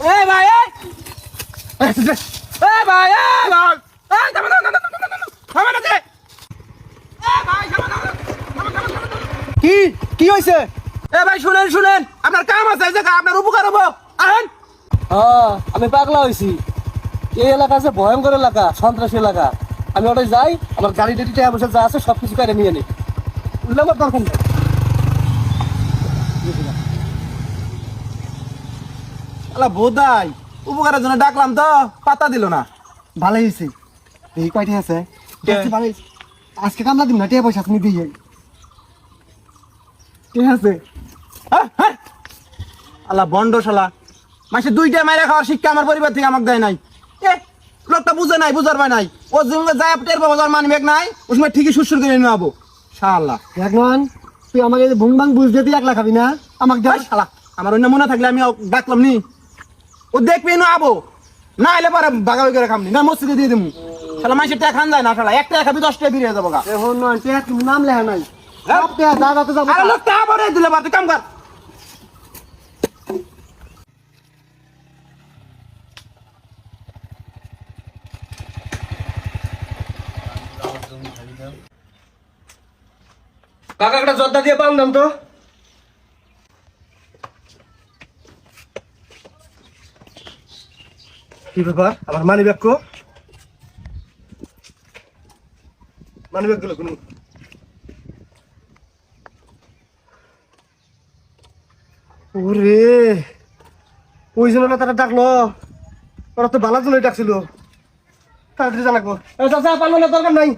এই ভাই এই ভাই থামো না যে এই ভাই কি কি হইছে? এ ভাই শুনেন আপনার কাম আছে এই জায়গা আপনার উপকার হবো আহেন। আমি পাগলা হইছি। এই এলাকা আছে ভয়ঙ্কর এলাকা, সন্ত্রাসী এলাকা। আমি ওটাই যাই, আমার গাড়ি টাড়ি টাকা পয়সা যা আছে সবকিছু কেড়ে নিয়ে নি। উঠলে আমার দরকার নেই। আলা বোধাই উপকারের জন্য ডাকলাম তো পাতা দিল না। ভালোই হয়েছে। এই কয়টি আছে? কে? ভালোই। আজকে কামলা দিব না, টাকা পয়সা তুমি দিয়ে। ঠিক আছে। আলা বন্ড শালা মাসে 2টা মাইরা খাওয়ার শিক্ষা আমার পরিবার থেকে আমাকে দেয় নাই। এ লোকটা বুঝে নাই, বুঝার পায় নাই। ও জঙ্গে যায় টের পাবো যার মানি ব্যাগ নাই ওই সময় ঠিকই সুরসুর করে নিয়ে যাবো শালা। এখন তুই আমাকে ভুং ভাং বুঝ দিয়ে তুই একলা খাবি না? আমাকে ভাই শালা আমার অন্য মনে থাকলে আমি ডাকলাম নি। ও দেখবি না আবো না এলে পরে বাগাবি করে খামনি না মসজিদে দিয়ে দিমু। শালা মাসের টাকা খান যায় না শালা, একটা খাবি 10 টাকা বেরিয়ে যাবো গা। এখন নয় টাকা তুমি নাম লেখা নাই। সব টাকা যা যাতে যাবো। আরে লোকটা আবার দিলে বাদ কাম কর। কাকা একটা জর্দা দিয়ে পান দাম তো। কি ব্যাপার? আমার মানি ব্যাগ কো? মানি ব্যাগ গুলো কোন? ওরে ওই জন্য না তারা ডাকলো। ওরা তো বালার জন্যই ডাকছিল। তাড়াতাড়ি জানাবো। চাচা পারলো না, দরকার নাই।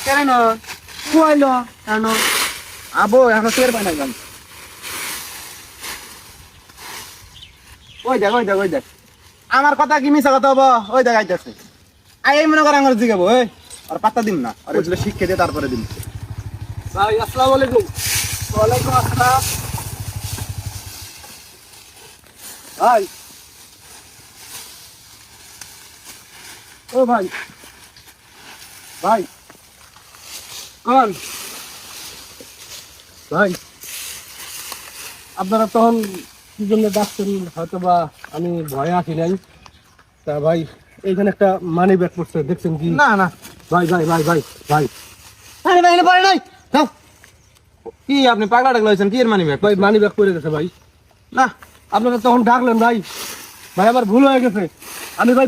কেন কুয়াইলো কেন? আবো এখন টের পাই না গান। ওই দেখ আমার কথা কি মিছা কথা হবো? ওই দেখ আইতাছে। এই মনে করে আমার জিগাবো এই আর পাত্তা দিম না, আর ওইগুলো শিক্ষা দিয়ে তারপরে দিম। ভাই আসসালামু আলাইকুম। ওয়ালাইকুম আসসালাম। ভাই ও ভাই ভাই কোন ভাই আপনারা তখন কি জন্য ডাকছেন হয়তো বা আমি ভয়ে আসি নাই। তা ভাই এইখানে একটা মানি ব্যাগ পড়ছে, দেখছেন কি? না না ভাই ভাই ভাই ভাই ভাই আরে ভাই এনে পড়ে নাই। যাও। কি আপনি পাগলা ডাকলা হয়েছেন কি এর মানি ব্যাগ? ভাই মানি ব্যাগ পড়ে গেছে ভাই। না আপনারা তখন ডাকলেন ভাই, ভাই আমার ভুল হয়ে গেছে। আমি ভাই